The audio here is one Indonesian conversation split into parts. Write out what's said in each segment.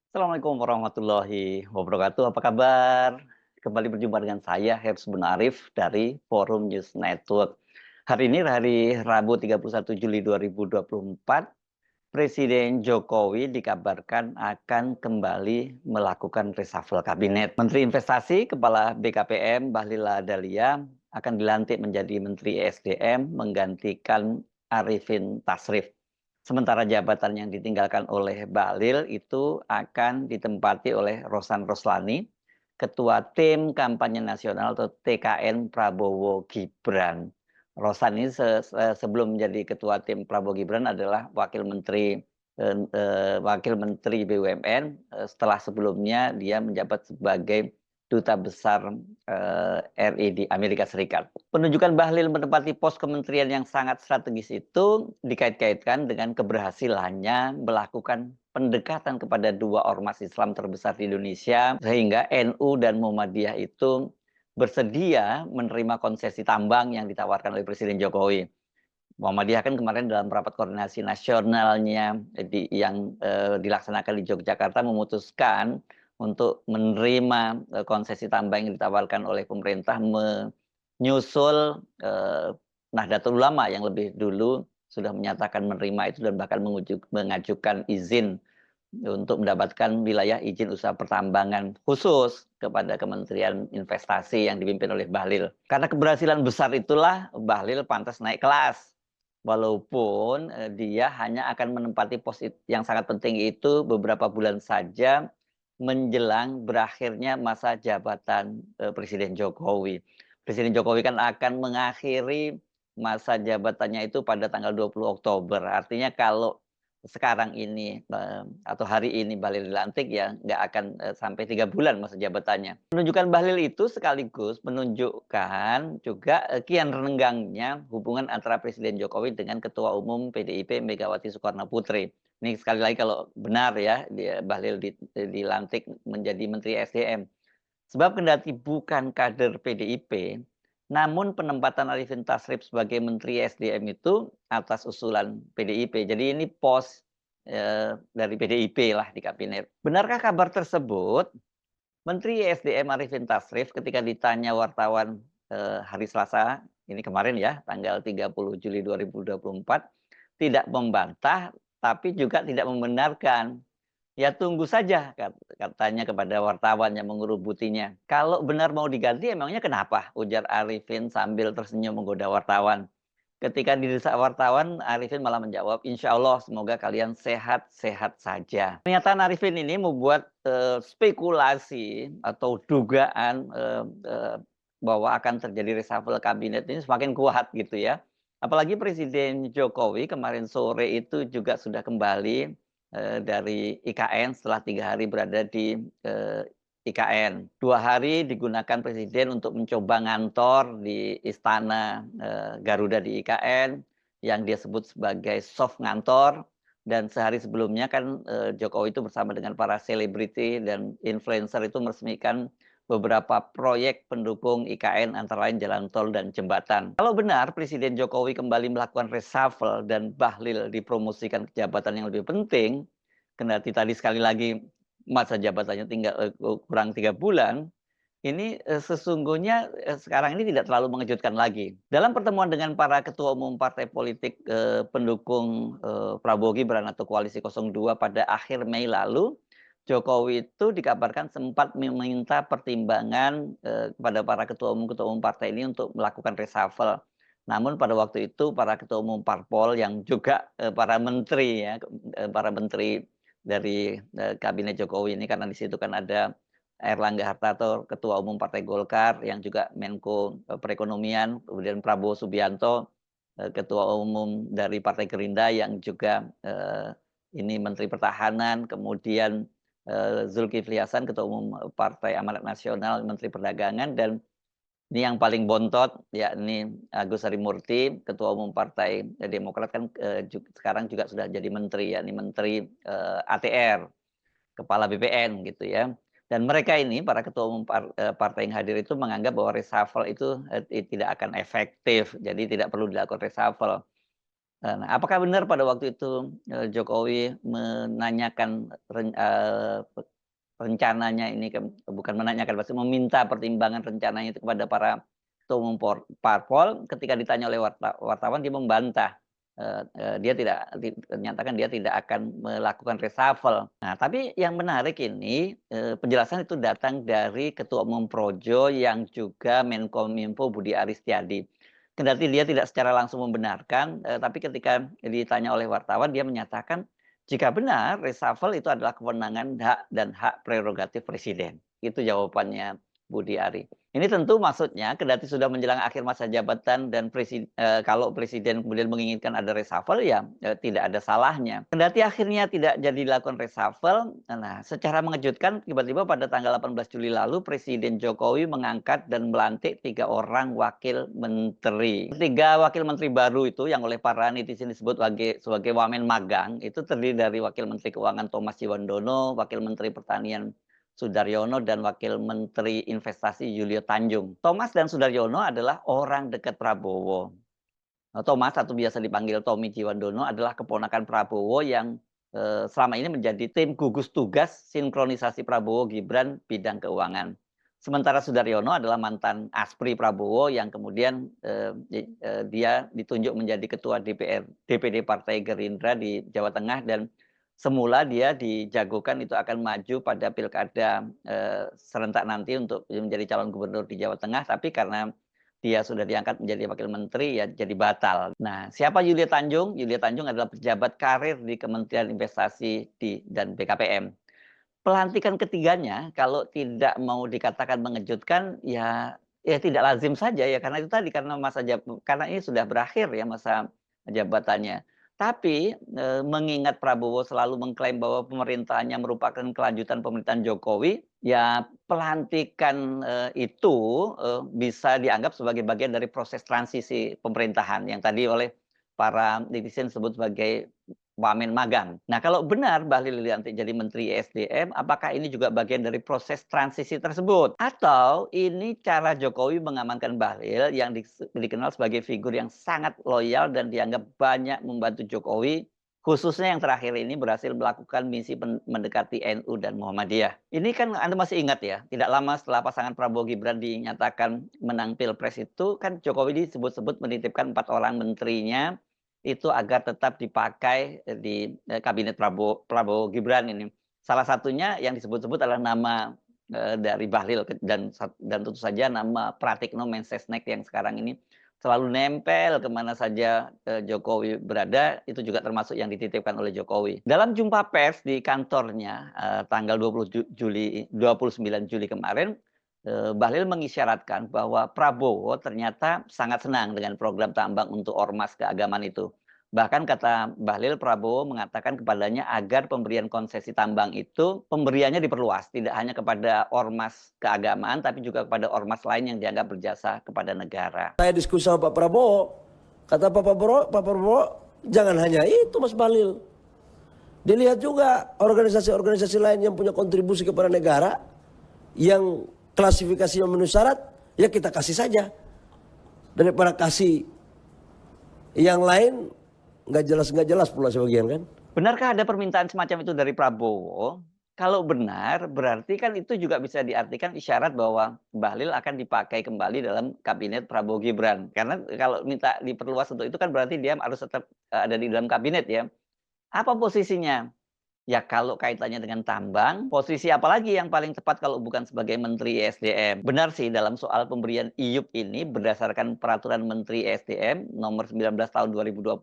Assalamualaikum warahmatullahi wabarakatuh. Apa kabar? Kembali berjumpa dengan saya Hersy Arif dari Forum News Network. Hari ini hari Rabu 31 Juli 2024, Presiden Jokowi dikabarkan akan kembali melakukan reshuffle kabinet. Menteri Investasi Kepala BKPM Bahlil Lahadalia akan dilantik menjadi Menteri SDM menggantikan Arifin Tasrif. Sementara jabatan yang ditinggalkan oleh Bahlil itu akan ditempati oleh Rosan Roslani, Ketua Tim Kampanye Nasional atau TKN Prabowo Gibran. Rosan ini sebelum menjadi Ketua Tim Prabowo Gibran adalah Wakil Menteri BUMN, setelah sebelumnya dia menjabat sebagai Duta Besar RI di Amerika Serikat. Penunjukan Bahlil menempati pos kementerian yang sangat strategis itu dikait-kaitkan dengan keberhasilannya melakukan pendekatan kepada dua ormas Islam terbesar di Indonesia, sehingga NU dan Muhammadiyah itu bersedia menerima konsesi tambang yang ditawarkan oleh Presiden Jokowi. Muhammadiyah kan kemarin dalam rapat koordinasi nasionalnya yang dilaksanakan di Yogyakarta memutuskan untuk menerima konsesi tambang yang ditawarkan oleh pemerintah, menyusul Nahdlatul Ulama yang lebih dulu sudah menyatakan menerima itu dan bahkan mengajukan izin untuk mendapatkan wilayah izin usaha pertambangan khusus kepada Kementerian Investasi yang dipimpin oleh Bahlil. Karena keberhasilan besar itulah Bahlil pantas naik kelas. Walaupun dia hanya akan menempati pos yang sangat penting itu beberapa bulan saja menjelang berakhirnya masa jabatan Presiden Jokowi. Presiden Jokowi kan akan mengakhiri masa jabatannya itu pada tanggal 20 Oktober. Artinya kalau sekarang ini atau hari ini Bahlil dilantik, ya nggak akan sampai 3 bulan masa jabatannya. Penunjukan Bahlil itu sekaligus menunjukkan juga kian renggangnya hubungan antara Presiden Jokowi dengan Ketua Umum PDIP Megawati Soekarno Putri. Ini sekali lagi kalau benar ya Bahlil dilantik menjadi Menteri SDM. Sebab kendati bukan kader PDIP, namun penempatan Arifin Tasrif sebagai Menteri SDM itu atas usulan PDIP. Jadi ini pos dari PDIP lah di kabinet. Benarkah kabar tersebut? Menteri SDM Arifin Tasrif ketika ditanya wartawan hari Selasa, ini kemarin ya, tanggal 30 Juli 2024, tidak membantah tapi juga tidak membenarkan. Ya tunggu saja katanya kepada wartawan yang mengerubutinya. Kalau benar mau diganti emangnya kenapa? Ujar Arifin sambil tersenyum menggoda wartawan. Ketika didesak wartawan, Arifin malah menjawab, "Insya Allah semoga kalian sehat-sehat saja." Pernyataan Arifin ini membuat spekulasi atau dugaan bahwa akan terjadi reshuffle kabinet ini semakin kuat gitu ya. Apalagi Presiden Jokowi kemarin sore itu juga sudah kembali dari IKN setelah 3 hari berada di IKN. 2 hari digunakan Presiden untuk mencoba ngantor di Istana Garuda di IKN yang dia sebut sebagai soft ngantor. Dan sehari sebelumnya kan Jokowi itu bersama dengan para selebriti dan influencer itu meresmikan beberapa proyek pendukung IKN antara lain jalan tol dan jembatan. Kalau benar Presiden Jokowi kembali melakukan reshuffle dan Bahlil dipromosikan ke jabatan yang lebih penting, kendati tadi sekali lagi masa jabatannya tinggal kurang 3 bulan, ini sesungguhnya sekarang ini tidak terlalu mengejutkan lagi. Dalam pertemuan dengan para ketua umum partai politik pendukung Prabowo Gibran atau Koalisi 02 pada akhir Mei lalu, Jokowi itu dikabarkan sempat meminta pertimbangan kepada para ketua umum partai ini untuk melakukan reshuffle. Namun pada waktu itu para ketua umum parpol yang juga para menteri ya, para menteri dari kabinet Jokowi ini, karena di situ kan ada Erlangga Hartarto, Ketua Umum Partai Golkar, yang juga Menko Perekonomian, kemudian Prabowo Subianto, Ketua Umum dari Partai Gerindra, yang juga ini Menteri Pertahanan, kemudian Zulkifli Hasan, Ketua Umum Partai Amanat Nasional, Menteri Perdagangan, dan ini yang paling bontot, yakni Agus Harimurti, Ketua Umum Partai Demokrat kan sekarang juga sudah jadi menteri, yakni Menteri ATR, Kepala BPN gitu ya. Dan mereka ini, para ketua umum partai yang hadir itu menganggap bahwa reshuffle itu tidak akan efektif, jadi tidak perlu dilakukan reshuffle. Nah, apakah benar pada waktu itu, Jokowi menanyakan rencananya ini bukan menanyakan, maksudnya meminta pertimbangan rencananya itu kepada para ketua umum parpol, ketika ditanya oleh wartawan dia membantah, dia tidak menyatakan dia tidak akan melakukan reshuffle. Nah, tapi yang menarik ini, penjelasan itu datang dari Ketua Umum Projo yang juga Menkominfo Budi Aris Setiadi. Kendati dia tidak secara langsung membenarkan, tapi ketika ditanya oleh wartawan dia menyatakan jika benar, reshuffle itu adalah kewenangan hak prerogatif presiden. Itu jawabannya Budi Ari. Ini tentu maksudnya kendati sudah menjelang akhir masa jabatan dan kalau presiden kemudian menginginkan ada reshuffle ya tidak ada salahnya. Kendati akhirnya tidak jadi dilakukan reshuffle, nah secara mengejutkan tiba-tiba pada tanggal 18 Juli lalu Presiden Jokowi mengangkat dan melantik 3 orang wakil menteri. 3 wakil menteri baru itu yang oleh para netizen disebut sebagai wamen magang itu terdiri dari Wakil Menteri Keuangan Thomas Ciwandono, Wakil Menteri Pertanian Sudaryono, dan Wakil Menteri Investasi Yulio Tanjung. Thomas dan Sudaryono adalah orang dekat Prabowo. Thomas atau biasa dipanggil Tommy Ciwandono adalah keponakan Prabowo yang selama ini menjadi tim gugus tugas sinkronisasi Prabowo Gibran bidang keuangan. Sementara Sudaryono adalah mantan aspri Prabowo yang kemudian dia ditunjuk menjadi ketua DPD Partai Gerindra di Jawa Tengah, dan semula dia dijagokan itu akan maju pada pilkada serentak nanti untuk menjadi calon gubernur di Jawa Tengah, tapi karena dia sudah diangkat menjadi wakil menteri ya jadi batal. Nah, siapa Yulia Tanjung? Yulia Tanjung adalah pejabat karir di Kementerian Investasi dan BKPM. Pelantikan ketiganya kalau tidak mau dikatakan mengejutkan ya tidak lazim saja ya, karena itu tadi karena karena ini sudah berakhir ya masa jabatannya. Tapi mengingat Prabowo selalu mengklaim bahwa pemerintahannya merupakan kelanjutan pemerintahan Jokowi, ya pelantikan itu bisa dianggap sebagai bagian dari proses transisi pemerintahan yang tadi oleh para netizen sebut sebagai wamen magang. Nah, kalau benar Bahlil dilantik jadi Menteri ESDM, apakah ini juga bagian dari proses transisi tersebut? Atau ini cara Jokowi mengamankan Bahlil yang dikenal sebagai figur yang sangat loyal dan dianggap banyak membantu Jokowi, khususnya yang terakhir ini berhasil melakukan misi mendekati NU dan Muhammadiyah. Ini kan Anda masih ingat ya, tidak lama setelah pasangan Prabowo Gibran dinyatakan menang Pilpres itu, kan Jokowi disebut-sebut menitipkan 4 orang menterinya itu agar tetap dipakai di kabinet Prabowo Gibran ini. Salah satunya yang disebut-sebut adalah nama dari Bahlil dan tentu saja nama Pratikno Mensesnek yang sekarang ini selalu nempel kemana saja Jokowi berada, itu juga termasuk yang dititipkan oleh Jokowi. Dalam jumpa pers di kantornya tanggal 29 Juli kemarin, Bahlil mengisyaratkan bahwa Prabowo ternyata sangat senang dengan program tambang untuk ormas keagamaan itu. Bahkan kata Bahlil, Prabowo mengatakan kepadanya agar pemberian konsesi tambang itu pemberiannya diperluas, tidak hanya kepada ormas keagamaan, tapi juga kepada ormas lain yang dianggap berjasa kepada negara. Saya diskusi sama Pak Prabowo, kata Pak Prabowo, jangan hanya itu Mas Bahlil. Dilihat juga organisasi-organisasi lain yang punya kontribusi kepada negara, yang klasifikasi memenuhi syarat, ya kita kasih saja. Daripada kasih yang lain, nggak jelas pula sebagian kan. Benarkah ada permintaan semacam itu dari Prabowo? Kalau benar, berarti kan itu juga bisa diartikan isyarat bahwa Bahlil akan dipakai kembali dalam kabinet Prabowo Gibran. Karena kalau minta diperluas untuk itu kan berarti dia harus tetap ada di dalam kabinet ya. Apa posisinya? Ya kalau kaitannya dengan tambang, posisi apa lagi yang paling tepat kalau bukan sebagai Menteri ESDM? Benar sih dalam soal pemberian IUP ini berdasarkan Peraturan Menteri ESDM nomor 19 tahun 2020,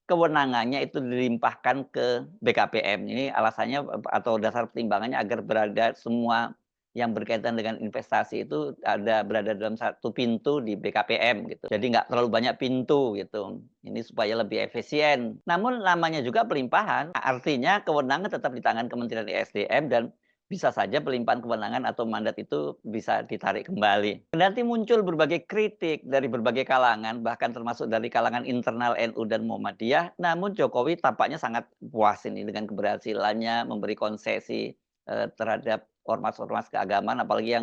kewenangannya itu dilimpahkan ke BKPM. Ini alasannya atau dasar pertimbangannya agar berada semua yang berkaitan dengan investasi itu berada dalam satu pintu di BKPM gitu. Jadi nggak terlalu banyak pintu gitu. Ini supaya lebih efisien. Namun namanya juga pelimpahan, artinya kewenangan tetap di tangan Kementerian ESDM dan bisa saja pelimpahan kewenangan atau mandat itu bisa ditarik kembali. Kendati muncul berbagai kritik dari berbagai kalangan, bahkan termasuk dari kalangan internal NU dan Muhammadiyah, namun Jokowi tampaknya sangat puas ini dengan keberhasilannya memberi konsesi terhadap ormas-ormas keagamaan, apalagi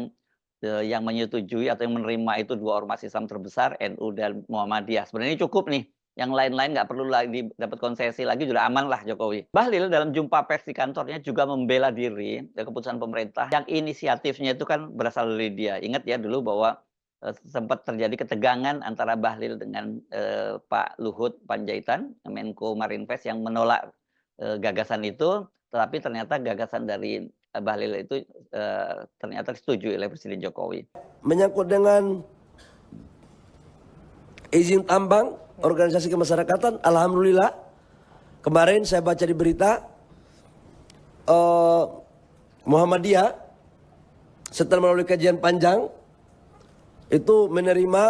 yang menyetujui atau yang menerima itu 2 ormas Islam terbesar, NU dan Muhammadiyah. Sebenarnya cukup nih yang lain-lain nggak perlu lagi dapat konsesi lagi, sudah aman lah Jokowi. Bahlil dalam jumpa pers di kantornya juga membela diri dari keputusan pemerintah yang inisiatifnya itu kan berasal dari dia. Ingat ya dulu bahwa sempat terjadi ketegangan antara Bahlil dengan Pak Luhut Panjaitan, Menko Marinvest, yang menolak gagasan itu, tetapi ternyata gagasan dari Bahlil itu ternyata disetujui oleh Presiden Jokowi. Menyangkut dengan izin tambang, organisasi kemasyarakatan, alhamdulillah kemarin saya baca di berita Muhammadiyah setelah melalui kajian panjang itu menerima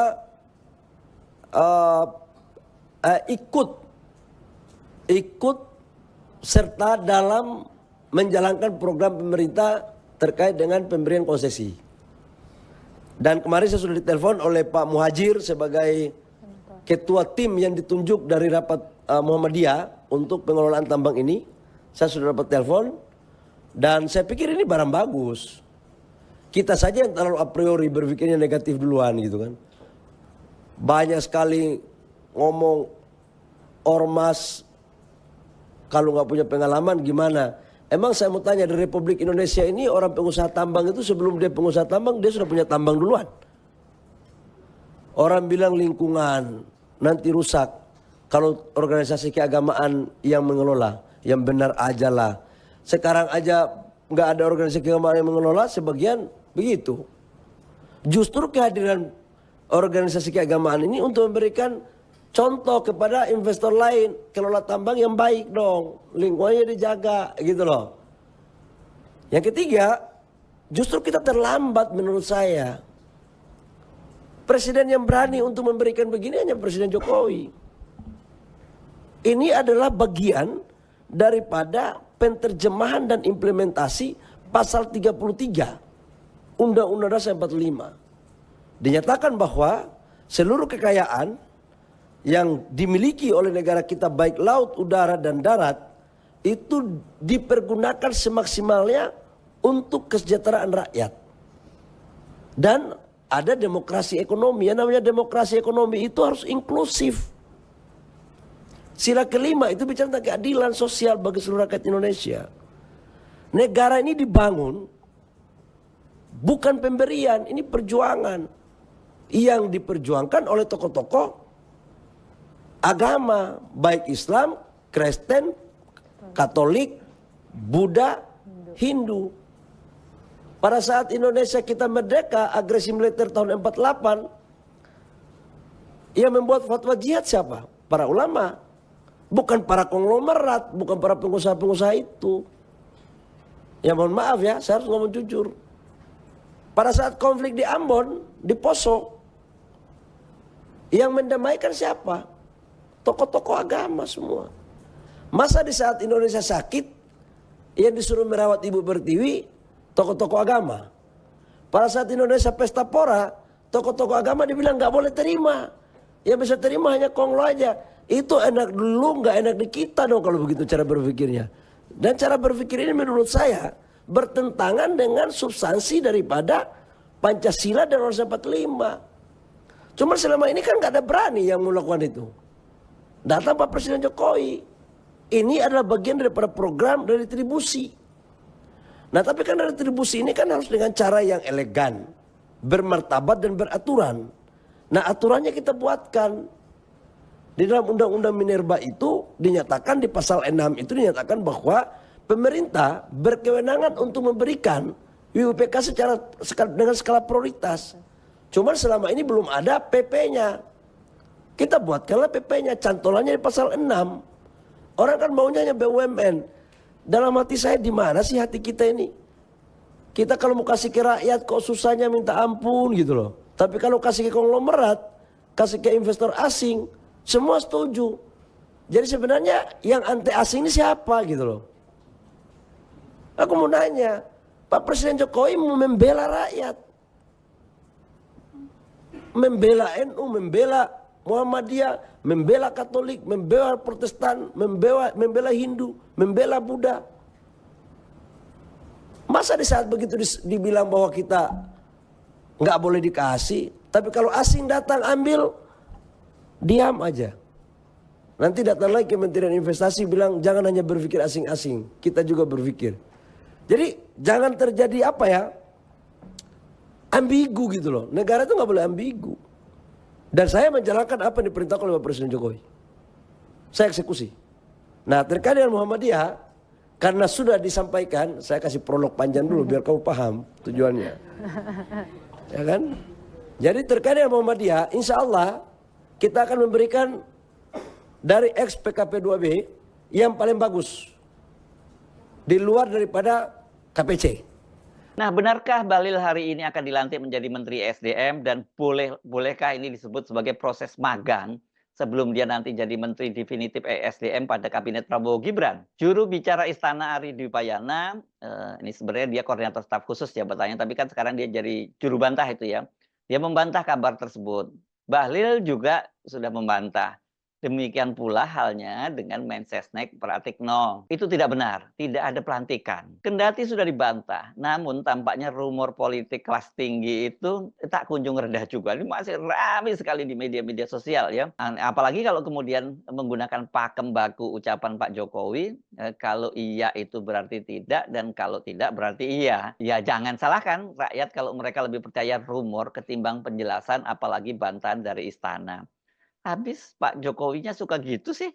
ikut serta dalam menjalankan program pemerintah terkait dengan pemberian konsesi. Dan kemarin saya sudah ditelepon oleh Pak Muhajir sebagai ketua tim yang ditunjuk dari rapat Muhammadiyah untuk pengelolaan tambang ini. Saya sudah dapat telepon dan saya pikir ini barang bagus. Kita saja yang terlalu a priori berpikirnya negatif duluan gitu kan. Banyak sekali ngomong ormas kalau nggak punya pengalaman gimana. Emang saya mau tanya, di Republik Indonesia ini orang pengusaha tambang itu sebelum dia pengusaha tambang dia sudah punya tambang duluan. Orang bilang lingkungan nanti rusak kalau organisasi keagamaan yang mengelola, yang benar aja lah. Sekarang aja nggak ada organisasi keagamaan yang mengelola, sebagian begitu. Justru kehadiran organisasi keagamaan ini untuk memberikan contoh kepada investor lain, kelola tambang yang baik dong, lingkungannya dijaga gitu loh. Yang ketiga, justru kita terlambat menurut saya. Presiden yang berani untuk memberikan begini hanya Presiden Jokowi. Ini adalah bagian daripada penterjemahan dan implementasi pasal 33 Undang-Undang Dasar 45. Dinyatakan bahwa seluruh kekayaan yang dimiliki oleh negara kita baik laut, udara, dan darat itu dipergunakan semaksimalnya untuk kesejahteraan rakyat. Dan ada demokrasi ekonomi. Yang namanya demokrasi ekonomi itu harus inklusif. Sila kelima itu bicara tentang keadilan sosial bagi seluruh rakyat Indonesia. Negara ini dibangun bukan pemberian, ini perjuangan. Yang diperjuangkan oleh tokoh-tokoh agama, baik Islam, Kristen, Katolik, Buddha, Hindu. Pada saat Indonesia kita merdeka, agresi militer tahun 48, yang membuat fatwa jihad siapa? Para ulama. Bukan para konglomerat, bukan para pengusaha-pengusaha itu. Ya mohon maaf ya, saya harus ngomong jujur. Pada saat konflik di Ambon, di Poso, yang mendamaikan siapa? Tokoh-tokoh agama semua. Masa di saat Indonesia sakit, yang disuruh merawat Ibu Pertiwi, tokoh-tokoh agama. Pada saat Indonesia pesta pora, tokoh-tokoh agama dibilang nggak boleh terima. Yang bisa terima hanya Konglo aja. Itu enak dulu, nggak enak di kita dong kalau begitu cara berpikirnya. Dan cara berpikir ini menurut saya bertentangan dengan substansi daripada Pancasila dan Undang-Undang 45. Cuma selama ini kan nggak ada berani yang melakukan itu. Datang Pak Presiden Jokowi. Ini adalah bagian daripada program retribusi. Nah tapi kan retribusi ini kan harus dengan cara yang elegan, bermartabat dan beraturan. Nah aturannya kita buatkan. Di dalam Undang-Undang Minerba itu dinyatakan di pasal 6 itu dinyatakan bahwa pemerintah berkewenangan untuk memberikan WUPK dengan skala prioritas. Cuma selama ini belum ada PP-nya. Kita buatkanlah PP-nya, cantolannya di pasal 6. Orang kan maunya hanya BUMN. Dalam hati saya di mana sih hati kita ini? Kita kalau mau kasih ke rakyat kok susahnya minta ampun gitu loh. Tapi kalau kasih ke konglomerat, kasih ke investor asing, semua setuju. Jadi sebenarnya yang anti asing ini siapa gitu loh. Aku mau nanya, Pak Presiden Jokowi mau membela rakyat. Membela NU, membela Muhammadiyah, membela Katolik, membela Protestan, membela Hindu, membela Buddha. Masa di saat begitu dibilang bahwa kita nggak boleh dikasih, tapi kalau asing datang ambil, diam aja. Nanti datang lagi Kementerian Investasi bilang jangan hanya berpikir asing-asing, kita juga berpikir. Jadi jangan terjadi apa ya, ambigu gitu loh. Negara itu nggak boleh ambigu. Dan saya menjalankan apa yang diperintahkan oleh Pak Presiden Jokowi. Saya eksekusi. Nah terkait dengan Muhammadiyah, karena sudah disampaikan, saya kasih prolog panjang dulu biar kamu paham tujuannya. Ya kan? Jadi terkait dengan Muhammadiyah, insya Allah kita akan memberikan dari ex PKP 2B yang paling bagus. Di luar daripada KPC. Nah, benarkah Bahlil hari ini akan dilantik menjadi Menteri SDM dan bolehkah ini disebut sebagai proses magang sebelum dia nanti jadi Menteri definitif ESDM pada Kabinet Prabowo Gibran? Juru bicara Istana Ari Dwi Payana, ini sebenarnya dia koordinator staf khusus jabatannya, tapi kan sekarang dia jadi juru bantah itu ya. Dia membantah kabar tersebut. Bahlil juga sudah membantah. Demikian pula halnya dengan Mensesnek Pratikno. Itu tidak benar, tidak ada pelantikan. Kendati sudah dibantah, namun tampaknya rumor politik kelas tinggi itu tak kunjung reda juga. Ini masih ramai sekali di media-media sosial ya. Apalagi kalau kemudian menggunakan pakem baku ucapan Pak Jokowi, kalau iya itu berarti tidak, dan kalau tidak berarti iya. Ya jangan salahkan rakyat kalau mereka lebih percaya rumor ketimbang penjelasan, apalagi bantahan dari istana. Habis Pak Jokowinya suka gitu sih.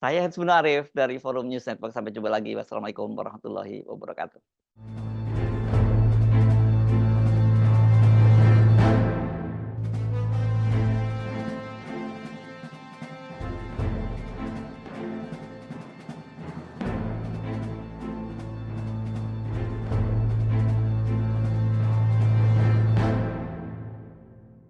Saya Hetsbun Arif dari Forum News Network. Sampai jumpa lagi. Wassalamualaikum warahmatullahi wabarakatuh.